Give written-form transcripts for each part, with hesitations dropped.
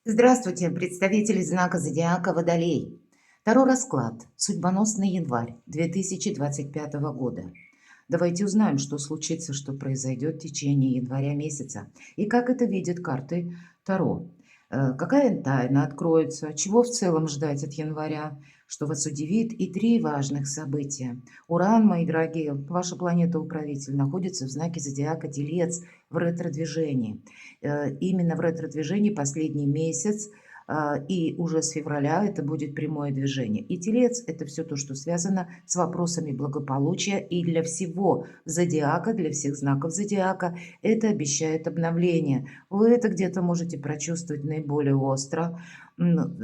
Здравствуйте, представители знака зодиака Водолей. Таро расклад. Судьбоносный январь 2025 года. Давайте узнаем, что случится, что произойдет в течение января месяца и как это видят карты Таро. Какая тайна откроется, чего в целом ждать от января, что вас удивит, и три важных события. Уран, мои дорогие, ваша планета-управитель, находится в знаке зодиака Телец в ретро-движении. Именно в ретро-движении последний месяц, и уже с февраля это будет прямое движение. И Телец – это все то, что связано с вопросами благополучия, и для всего зодиака, для всех знаков зодиака это обещает обновление. Вы это где-то можете прочувствовать наиболее остро.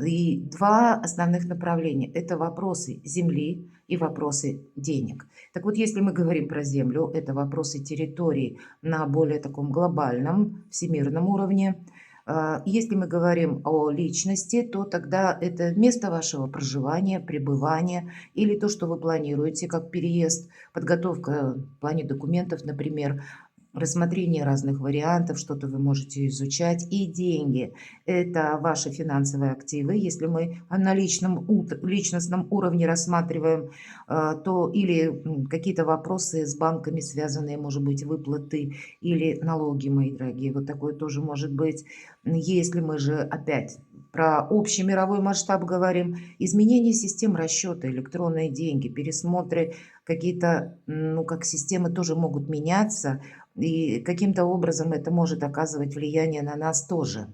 И два основных направления – это вопросы Земли и вопросы денег. Так вот, если мы говорим про Землю, это вопросы территории на более таком глобальном, всемирном уровне. Если мы говорим о личности, то тогда это место вашего проживания, пребывания или то, что вы планируете как переезд, подготовка в плане документов, например, рассмотрение разных вариантов, что-то вы можете изучать. И деньги – это ваши финансовые активы. Если мы на личностном уровне рассматриваем, то или какие-то вопросы с банками связанные, может быть, выплаты или налоги, мои дорогие, вот такое тоже может быть. Если мы же опять про общий мировой масштаб говорим, изменение систем расчета, электронные деньги, пересмотры, какие-то, как системы тоже могут меняться, и каким-то образом это может оказывать влияние на нас тоже.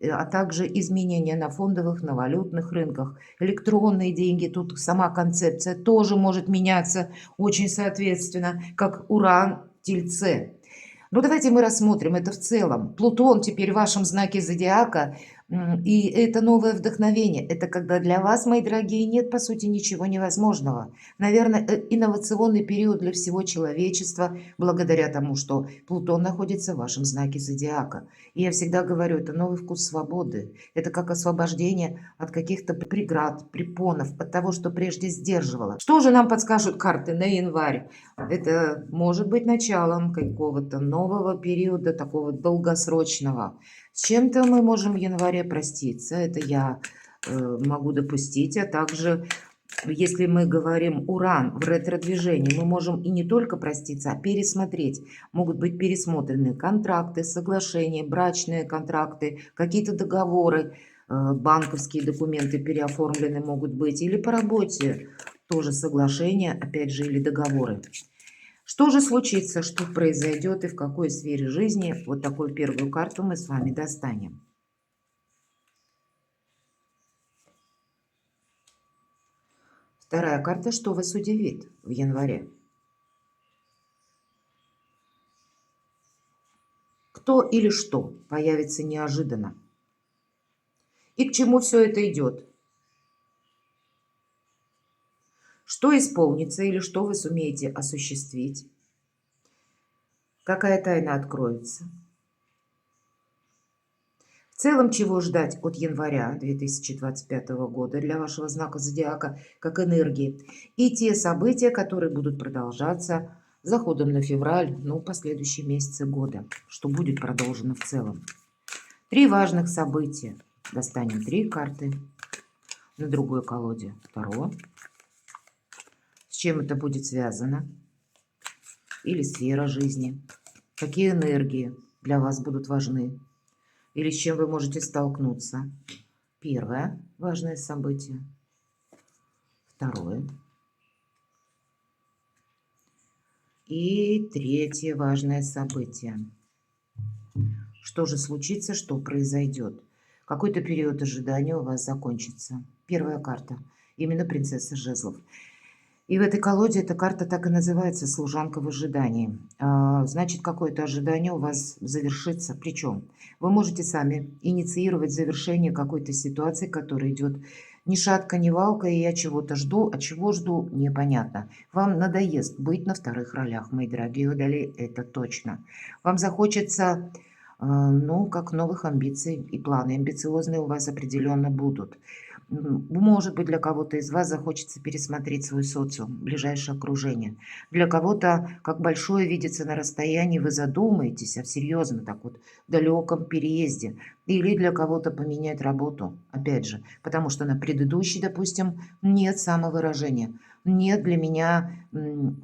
А также изменения на фондовых, на валютных рынках, электронные деньги, тут сама концепция тоже может меняться очень соответственно, как Уран в Тельце. Ну, давайте мы рассмотрим это в целом. Плутон теперь в вашем знаке зодиака, и это новое вдохновение. Это когда для вас, мои дорогие, нет, по сути, ничего невозможного. Наверное, инновационный период для всего человечества, благодаря тому, что Плутон находится в вашем знаке зодиака. И я всегда говорю, это новый вкус свободы. Это как освобождение от каких-то преград, препонов, от того, что прежде сдерживало. Что же нам подскажут карты на январь? Это может быть началом какого-то нового периода, такого долгосрочного. С чем-то мы можем в январе проститься, это я могу допустить, а также, если мы говорим Уран в ретро-движении, мы можем и не только проститься, а пересмотреть. Могут быть пересмотрены контракты, соглашения, брачные контракты, какие-то договоры, банковские документы переоформлены могут быть, или по работе тоже соглашения, опять же, или договоры. Что же случится, что произойдет и в какой сфере жизни? Вот такую первую карту мы с вами достанем. Вторая карта, что вас удивит в январе? Кто или что появится неожиданно? И к чему все это идет? Что исполнится или что вы сумеете осуществить? Какая тайна откроется? В целом, чего ждать от января 2025 года для вашего знака зодиака, как энергии, и те события, которые будут продолжаться заходом на февраль, последующие месяцы года, что будет продолжено в целом. Три важных события. Достанем три карты на другой колоде. Таро. С чем это будет связано? Или сфера жизни. Какие энергии для вас будут важны? Или с чем вы можете столкнуться? Первое важное событие. Второе. И третье важное событие. Что же случится, что произойдет? Какой-то период ожидания у вас закончится. Первая карта. Именно принцесса жезлов. И в этой колоде эта карта так и называется «Служанка в ожидании». Значит, какое-то ожидание у вас завершится. Причем вы можете сами инициировать завершение какой-то ситуации, которая идет ни шатка, ни валка, и я чего-то жду, а чего жду, непонятно. Вам надоест быть на вторых ролях, мои дорогие водолеи, это точно. Вам захочется, как новых амбиций, и планы амбициозные у вас определенно будут. Может быть, для кого-то из вас захочется пересмотреть свой социум, ближайшее окружение. Для кого-то, как большое видится на расстоянии, вы задумаетесь о серьезном, так вот, далеком переезде. Или для кого-то поменять работу, опять же, потому что на предыдущей, допустим, нет самовыражения. Нет для меня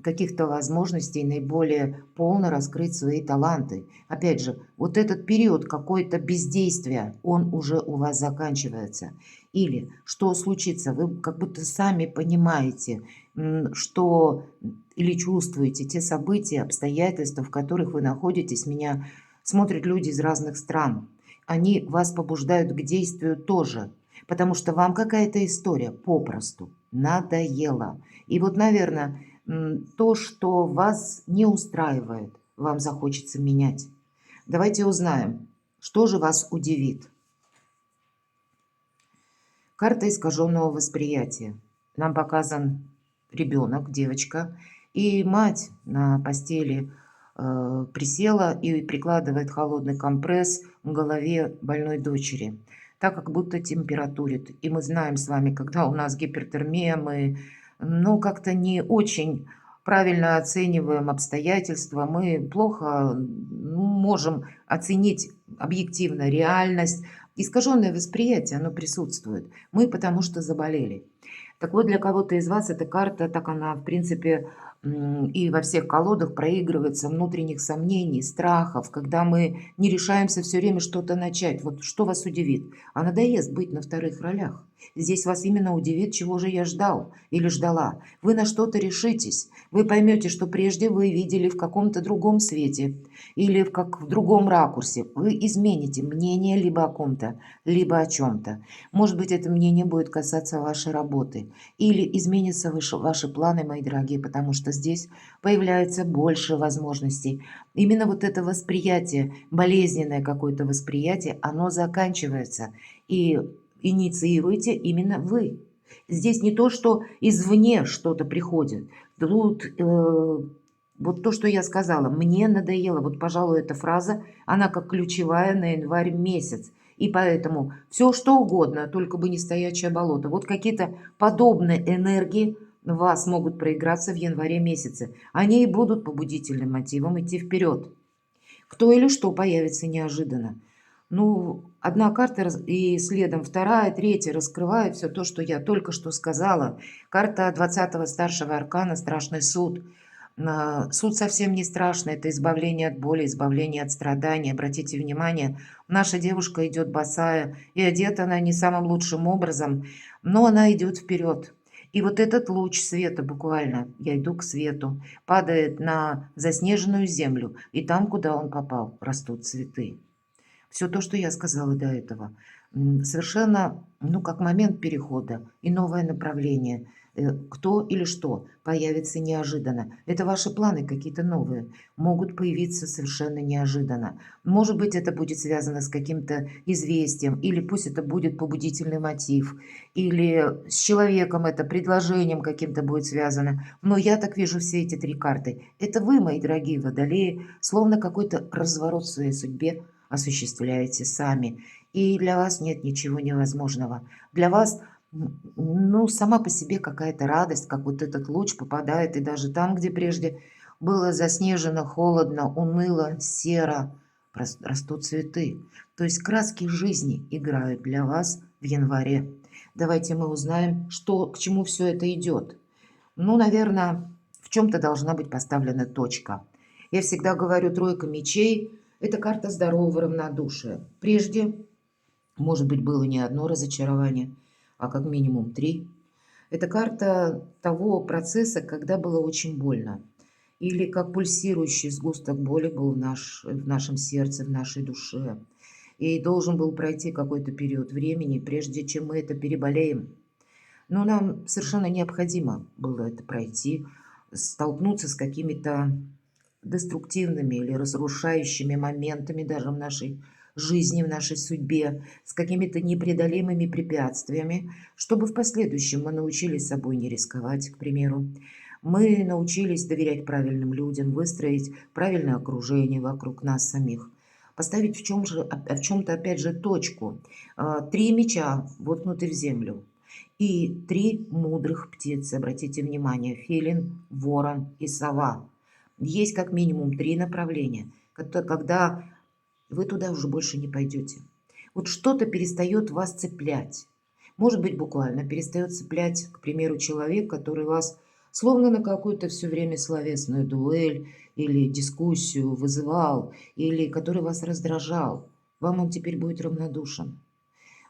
каких-то возможностей наиболее полно раскрыть свои таланты. Опять же, вот этот период какой-то бездействия, он уже у вас заканчивается. Или что случится, вы как будто сами понимаете, что или чувствуете те события, обстоятельства, в которых вы находитесь. Меня смотрят люди из разных стран. Они вас побуждают к действию тоже, потому что вам какая-то история попросту надоела. И вот, наверное, то, что вас не устраивает, вам захочется менять. Давайте узнаем, что же вас удивит. Карта искаженного восприятия. Нам показан ребенок, девочка, и мать на постели присела и прикладывает холодный компресс к голове больной дочери, так как будто температурит. И мы знаем с вами, когда у нас гипертермия, мы как-то не очень правильно оцениваем обстоятельства, мы плохо можем оценить объективно реальность. Искаженное восприятие, оно присутствует. Мы потому что заболели. Так вот, для кого-то из вас эта карта, так она, в принципе, и во всех колодах проигрывается внутренних сомнений, страхов, когда мы не решаемся все время что-то начать. Вот что вас удивит? А надоест быть на вторых ролях. Здесь вас именно удивит, чего же я ждал или ждала. Вы на что-то решитесь. Вы поймете, что прежде вы видели в каком-то другом свете или в другом ракурсе. Вы измените мнение либо о ком-то, либо о чем-то. Может быть, это мнение будет касаться вашей работы. Или изменятся ваши планы, мои дорогие, потому что здесь появляется больше возможностей. Именно вот это восприятие, болезненное какое-то восприятие, оно заканчивается. И инициируете именно вы. Здесь не то, что извне что-то приходит. Тут вот то, что я сказала, мне надоело. Вот, пожалуй, эта фраза, она как ключевая на январь месяц. И поэтому все что угодно, только бы не стоячее болото. Вот какие-то подобные энергии в вас могут проиграться в январе месяце. Они и будут побудительным мотивом идти вперед. Кто или что появится неожиданно. Одна карта и следом вторая, третья раскрывает все то, что я только что сказала. Карта 20-го старшего аркана «Страшный суд». Суд совсем не страшный, это избавление от боли, избавление от страданий. Обратите внимание, наша девушка идет босая, и одета она не самым лучшим образом, но она идет вперед. И вот этот луч света буквально, я иду к свету, падает на заснеженную землю, и там, куда он попал, растут цветы. Все то, что я сказала до этого, совершенно, как момент перехода и новое направление. Кто или что появится неожиданно. Это ваши планы какие-то новые, могут появиться совершенно неожиданно. Может быть, это будет связано с каким-то известием, или пусть это будет побудительный мотив, или с человеком это предложением каким-то будет связано. Но я так вижу все эти три карты. Это вы, мои дорогие водолеи, словно какой-то разворот в своей судьбе осуществляете сами. И для вас нет ничего невозможного. Для вас, сама по себе какая-то радость, как вот этот луч попадает, и даже там, где прежде было заснежено, холодно, уныло, серо, растут цветы. То есть краски жизни играют для вас в январе. Давайте мы узнаем, к чему все это идет. Наверное, в чем-то должна быть поставлена точка. Я всегда говорю, тройка мечей – это карта здорового равнодушия. Прежде, может быть, было не одно разочарование, а как минимум 3. Это карта того процесса, когда было очень больно. Или как пульсирующий сгусток боли был в нашем сердце, в нашей душе. И должен был пройти какой-то период времени, прежде чем мы это переболеем. Но нам совершенно необходимо было это пройти, столкнуться с какими-то деструктивными или разрушающими моментами даже в нашей жизни, в нашей судьбе, с какими-то непреодолимыми препятствиями, чтобы в последующем мы научились собой не рисковать, к примеру. Мы научились доверять правильным людям, выстроить правильное окружение вокруг нас самих, поставить в чем-то, опять же, точку. 3 меча воткнуты в землю. И 3 мудрых птицы, обратите внимание, филин, ворон и сова. Есть как минимум 3 направления, когда вы туда уже больше не пойдете. Вот что-то перестает вас цеплять. Может быть, буквально перестает цеплять, к примеру, человек, который вас словно на какую-то все время словесную дуэль или дискуссию вызывал, или который вас раздражал. Вам он теперь будет равнодушен.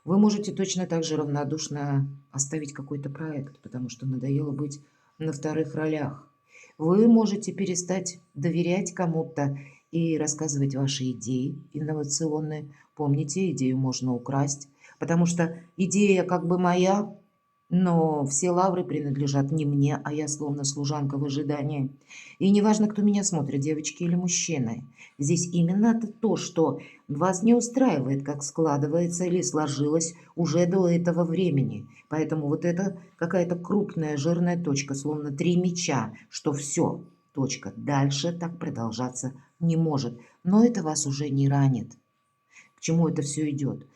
Вы можете точно так же равнодушно оставить какой-то проект, потому что надоело быть на вторых ролях. Вы можете перестать доверять кому-то и рассказывать ваши идеи инновационные. Помните, идею можно украсть, потому что идея как бы моя, но все лавры принадлежат не мне, а я словно служанка в ожидании. И неважно, кто меня смотрит, девочки или мужчины. Здесь именно это то, что вас не устраивает, как складывается или сложилось уже до этого времени. Поэтому вот это какая-то крупная жирная точка, словно 3 меча, что все, точка. Дальше так продолжаться не может. Но это вас уже не ранит. К чему это все идет?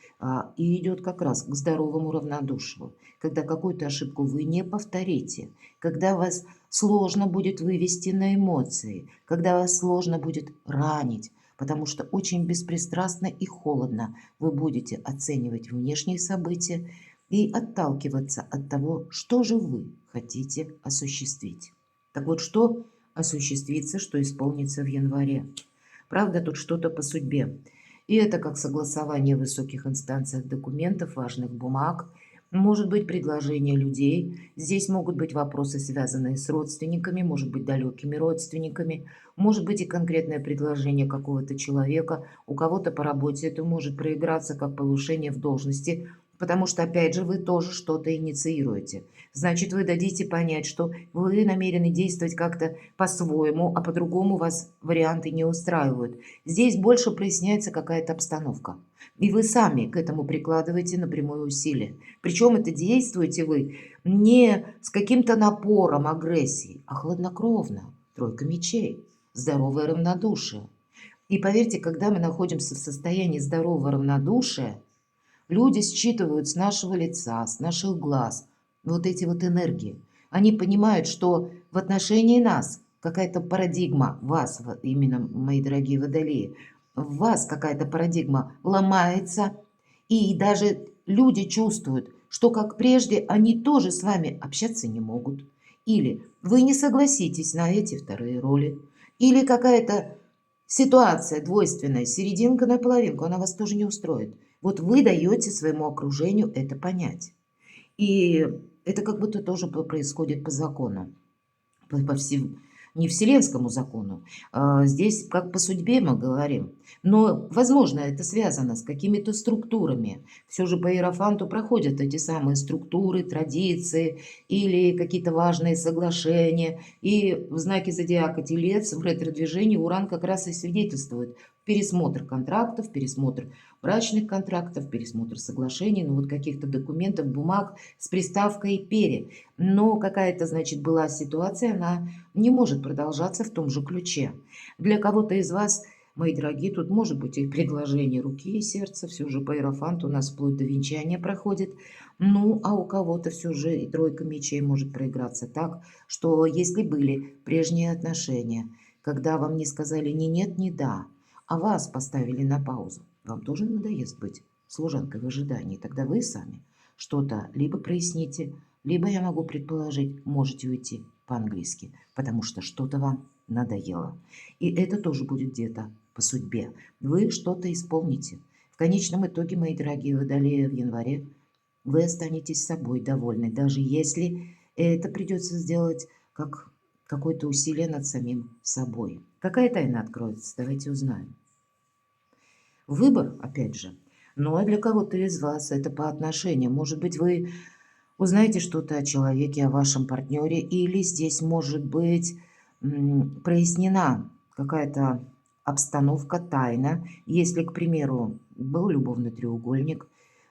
И идет как раз к здоровому равнодушию, когда какую-то ошибку вы не повторите, когда вас сложно будет вывести на эмоции, когда вас сложно будет ранить, потому что очень беспристрастно и холодно вы будете оценивать внешние события и отталкиваться от того, что же вы хотите осуществить. Так вот, что осуществится, что исполнится в январе? Правда, тут что-то по судьбе. И это как согласование в высоких инстанциях документов, важных бумаг, может быть предложение людей. Здесь могут быть вопросы, связанные с родственниками, может быть далекими родственниками, может быть и конкретное предложение какого-то человека. У кого-то по работе это может проиграться как повышение в должности, потому что, опять же, вы тоже что-то инициируете. Значит, вы дадите понять, что вы намерены действовать как-то по-своему, а по-другому вас варианты не устраивают. Здесь больше проясняется какая-то обстановка. И вы сами к этому прикладываете напрямую усилия. Причем это действуете вы не с каким-то напором, агрессией, а хладнокровно. Тройка мечей. Здоровое равнодушие. И поверьте, когда мы находимся в состоянии здорового равнодушия, люди считывают с нашего лица, с наших глаз вот эти вот энергии. Они понимают, что в отношении нас какая-то парадигма, вас, именно, мои дорогие водолеи, в вас какая-то парадигма ломается, и даже люди чувствуют, что как прежде они тоже с вами общаться не могут. Или вы не согласитесь на эти вторые роли, или какая-то ситуация двойственная, серединка на половинку, она вас тоже не устроит. Вот вы даете своему окружению это понять. И это как будто тоже происходит по закону, не вселенскому закону. Здесь как по судьбе мы говорим. Но, возможно, это связано с какими-то структурами. Все же по иерофанту проходят эти самые структуры, традиции или какие-то важные соглашения. И в знаке зодиака Телец в ретро-движении Уран как раз и свидетельствует пересмотр контрактов, пересмотр брачных контрактов, пересмотр соглашений, ну вот каких-то документов, бумаг с приставкой «пере». Но какая-то, значит, была ситуация, она не может продолжаться в том же ключе. Для кого-то из вас, мои дорогие, тут может быть и предложение руки и сердца, все же по иерофанту у нас вплоть до венчания проходит. Ну, а у кого-то все же и тройка мечей может проиграться так, что если были прежние отношения, когда вам не сказали ни нет, ни да, а вас поставили на паузу, вам тоже надоест быть служанкой в ожидании. Тогда вы сами что-то либо проясните, либо, я могу предположить, можете уйти по-английски, потому что что-то вам надоело. И это тоже будет где-то по судьбе. Вы что-то исполните. В конечном итоге, мои дорогие водолеи, в январе вы останетесь собой довольны, даже если это придется сделать как какое-то усилие над самим собой. Какая тайна откроется? Давайте узнаем. Выбор, опять же. Но для кого-то из вас это по отношениям. Может быть, вы узнаете что-то о человеке, о вашем партнере, или здесь может быть прояснена какая-то обстановка, тайна. Если, к примеру, был любовный треугольник,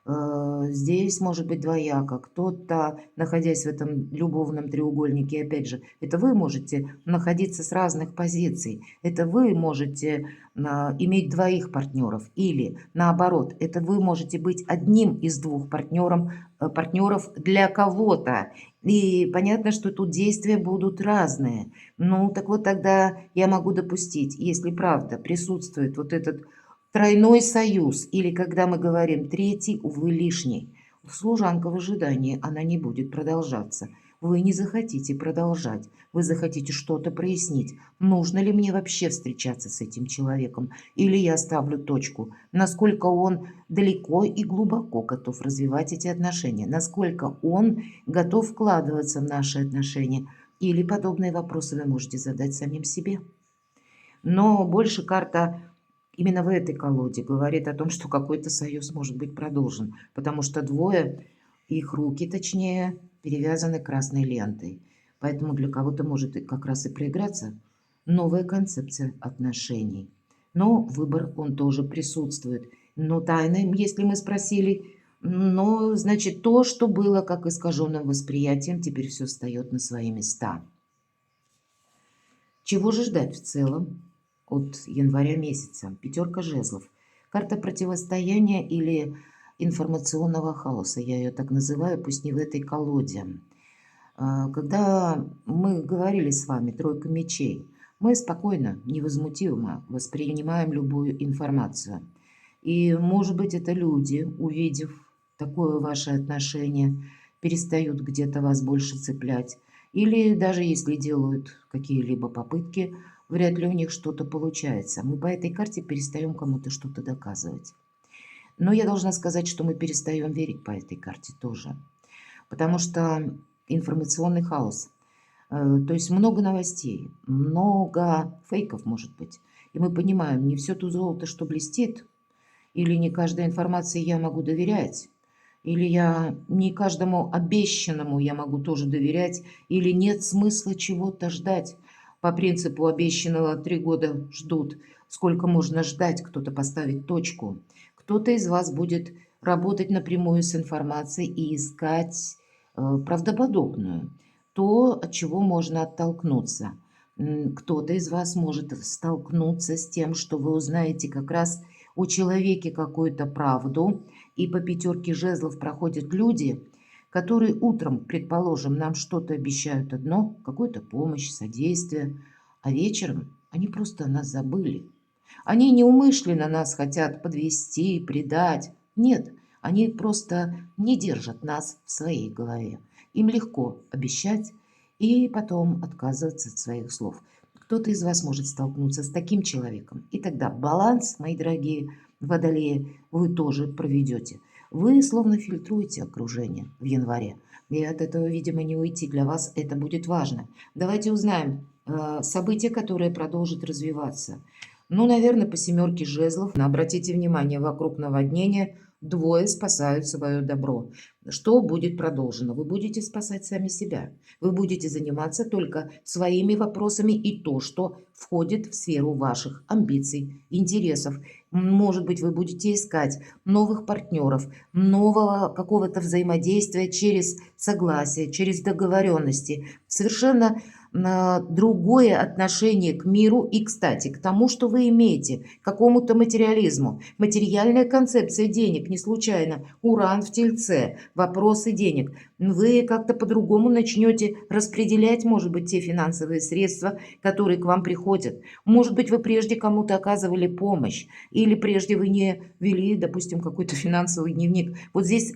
Здесь может быть двояко. Кто-то, находясь в этом любовном треугольнике, опять же, это вы можете находиться с разных позиций. Это вы можете иметь двоих партнеров. Или наоборот, это вы можете быть одним из двух партнеров для кого-то. И понятно, что тут действия будут разные. Ну, так вот тогда я могу допустить, если правда присутствует вот этот тройной союз, или когда мы говорим третий, увы, лишний. Служанка в ожидании, она не будет продолжаться. Вы не захотите продолжать, вы захотите что-то прояснить. Нужно ли мне вообще встречаться с этим человеком? Или я ставлю точку, насколько он далеко и глубоко готов развивать эти отношения, насколько он готов вкладываться в наши отношения. Или подобные вопросы вы можете задать самим себе. Но больше карта именно в этой колоде говорит о том, что какой-то союз может быть продолжен, потому что двое, их руки, точнее, перевязаны красной лентой. Поэтому для кого-то может как раз и проиграться новая концепция отношений. Но выбор, он тоже присутствует. Но тайна, если мы спросили, но, значит, то, что было как искаженным восприятием, теперь все встает на свои места. Чего же ждать в целом от января месяца? Пятерка жезлов. Карта противостояния или информационного хаоса. Я ее так называю, пусть не в этой колоде. Когда мы говорили с вами тройка мечей, мы спокойно, невозмутимо воспринимаем любую информацию. И, может быть, это люди, увидев такое ваше отношение, перестают где-то вас больше цеплять. Или даже если делают какие-либо попытки, вряд ли у них что-то получается. Мы по этой карте перестаем кому-то что-то доказывать. Но я должна сказать, что мы перестаем верить по этой карте тоже. Потому что информационный хаос. То есть много новостей, много фейков может быть. И мы понимаем, не все то золото, что блестит, или не каждой информации я могу доверять, или я не каждому обещанному я могу тоже доверять, или нет смысла чего-то ждать. По принципу обещанного 3 года ждут. Сколько можно ждать, кто-то поставит точку. Кто-то из вас будет работать напрямую с информацией и искать правдоподобную. То, от чего можно оттолкнуться. Кто-то из вас может столкнуться с тем, что вы узнаете как раз у человека какую-то правду, и по пятерке жезлов проходят люди, которые утром, предположим, нам что-то обещают одно, какую-то помощь, содействие, а вечером они просто о нас забыли. Они неумышленно нас хотят подвести, предать. Нет, они просто не держат нас в своей голове. Им легко обещать и потом отказываться от своих слов. Кто-то из вас может столкнуться с таким человеком. И тогда баланс, мои дорогие водолеи, вы тоже проведете. Вы словно фильтруете окружение в январе. И от этого, видимо, не уйти. Для вас это будет важно. Давайте узнаем события, которые продолжат развиваться. Ну, наверное, по семерке жезлов. Обратите внимание, вокруг наводнения двое спасают свое добро. Что будет продолжено? Вы будете спасать сами себя. Вы будете заниматься только своими вопросами и то, что входит в сферу ваших амбиций, интересов. Может быть, вы будете искать новых партнеров, нового какого-то взаимодействия через согласие, через договоренности. Совершенно другое отношение к миру и, кстати, к тому, что вы имеете, к какому-то материализму. Материальная концепция денег, не случайно, Уран в Тельце, вопросы денег. Вы как-то по-другому начнете распределять, может быть, те финансовые средства, которые к вам приходят. Может быть, вы прежде кому-то оказывали помощь, или прежде вы не вели, допустим, какой-то финансовый дневник. Вот здесь...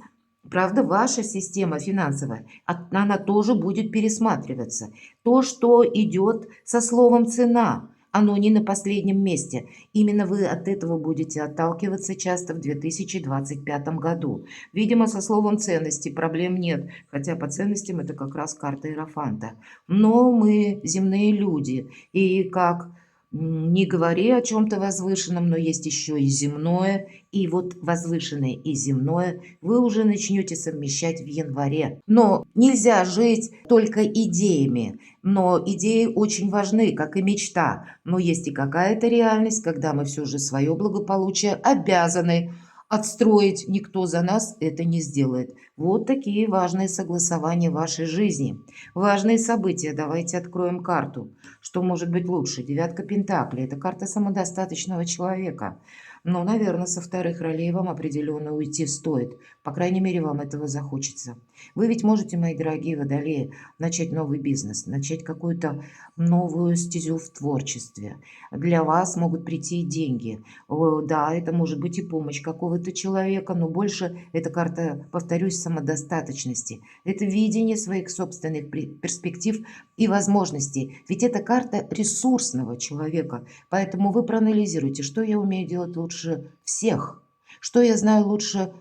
Правда, ваша система финансовая, она тоже будет пересматриваться. То, что идет со словом «цена», оно не на последнем месте. Именно вы от этого будете отталкиваться часто в 2025 году. Видимо, со словом «ценности» проблем нет, хотя по ценностям это как раз карта Иерофанта. Но мы земные люди, и как... Не говори о чем-то возвышенном, но есть еще и земное. И вот возвышенное и земное вы уже начнете совмещать в январе. Но нельзя жить только идеями. Но идеи очень важны, как и мечта. Но есть и какая-то реальность, когда мы все же свое благополучие обязаны Отстроить никто за нас это не сделает. Вот такие важные согласования в вашей жизни. Важные события. Давайте откроем карту. Что может быть лучше? Девятка Пентаклей. Это карта самодостаточного человека. Но, наверное, со вторых ролей вам определенно уйти стоит. По крайней мере, вам этого захочется. Вы ведь можете, мои дорогие водолеи, начать новый бизнес, начать какую-то новую стезю в творчестве. Для вас могут прийти деньги. Да, это может быть и помощь какого-то человека, но больше эта карта, повторюсь, самодостаточности. Это видение своих собственных перспектив и возможностей. Ведь это карта ресурсного человека. Поэтому вы проанализируйте, что я умею делать лучше всех, что я знаю лучше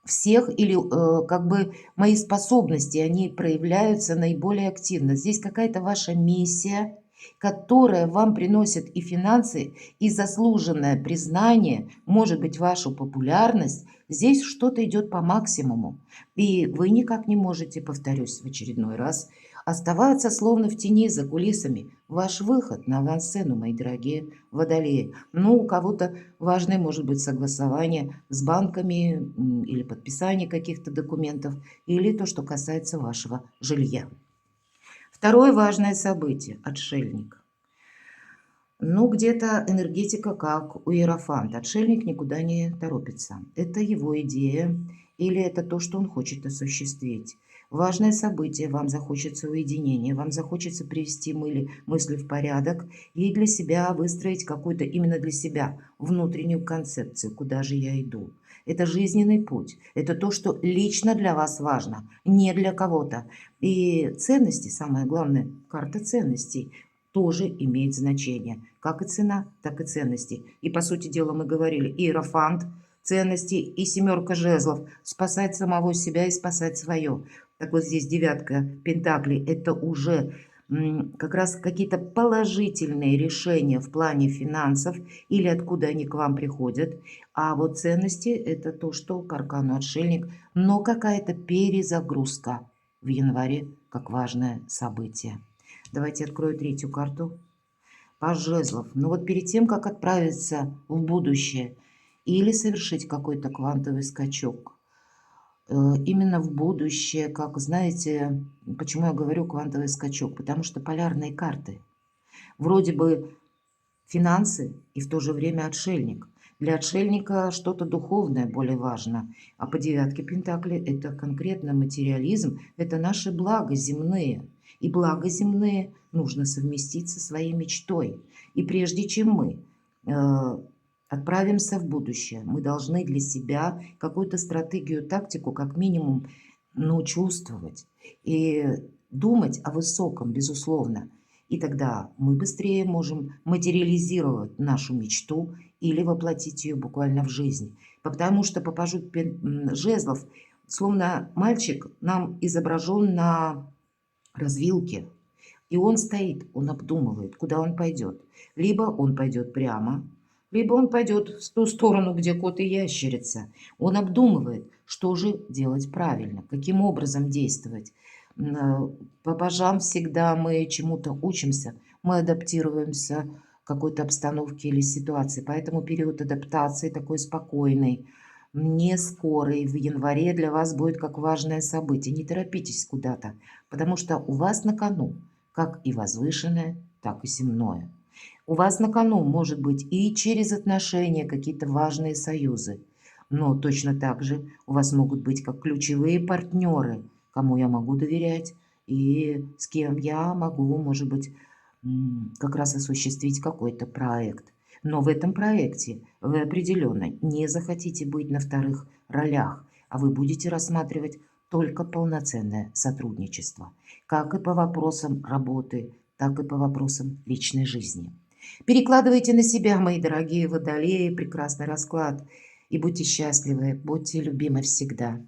всех, или как бы мои способности, они проявляются наиболее активно. Здесь какая-то ваша миссия, которая вам приносит и финансы, и заслуженное признание, может быть, вашу популярность. Здесь что-то идет по максимуму. И вы никак не можете, повторюсь в очередной раз, оставаться словно в тени за кулисами. Ваш выход на авансцену, мои дорогие водолеи. Ну, у кого-то важное может быть согласование с банками или подписание каких-то документов, или то, что касается вашего жилья. Второе важное событие – отшельник. Ну, где-то энергетика как у Иерофанта. Отшельник никуда не торопится. Это его идея или это то, что он хочет осуществить. Важное событие, вам захочется уединения, вам захочется привести мысли в порядок и для себя выстроить какую-то именно для себя внутреннюю концепцию, куда же я иду. Это жизненный путь, это то, что лично для вас важно, не для кого-то. И ценности, самое главное, карта ценностей – тоже имеет значение. Как и цена, так и ценности. И, по сути дела, мы говорили, иерофант, ценности и семерка жезлов. Спасать самого себя и спасать свое. Так вот здесь девятка пентаклей. Это уже как раз какие-то положительные решения в плане финансов или откуда они к вам приходят. А вот ценности – это то, что к аркану отшельник, но какая-то перезагрузка в январе как важное событие. Давайте открою третью карту. Паж жезлов. Ну вот перед тем, как отправиться в будущее или совершить какой-то квантовый скачок, именно в будущее, как знаете, почему я говорю квантовый скачок? Потому что полярные карты. Вроде бы финансы и в то же время отшельник. Для отшельника что-то духовное более важно. А по девятке пентаклей это конкретно материализм, это наши блага земные. И блага земные нужно совместить со своей мечтой. И прежде чем мы отправимся в будущее, мы должны для себя какую-то стратегию, тактику, как минимум, чувствовать. И думать о высоком, безусловно. И тогда мы быстрее можем материализировать нашу мечту или воплотить ее буквально в жизнь. Потому что по пажу жезлов, словно мальчик нам изображен на развилке. И он стоит, он обдумывает, куда он пойдет. Либо он пойдет прямо, либо он пойдет в ту сторону, где кот и ящерица. Он обдумывает, что же делать правильно, каким образом действовать. По пажам всегда мы чему-то учимся, мы адаптируемся к какой-то обстановке или ситуации. Поэтому период адаптации такой спокойный, не скорый, в январе для вас будет как важное событие. Не торопитесь куда-то, потому что у вас на кону как и возвышенное, так и земное. У вас на кону может быть и через отношения какие-то важные союзы, но точно так же у вас могут быть как ключевые партнеры, кому я могу доверять и с кем я могу, может быть, как раз осуществить какой-то проект. Но в этом проекте вы определенно не захотите быть на вторых ролях, а вы будете рассматривать только полноценное сотрудничество, как и по вопросам работы, так и по вопросам личной жизни. Перекладывайте на себя, мои дорогие водолеи, прекрасный расклад, и будьте счастливы, будьте любимы всегда.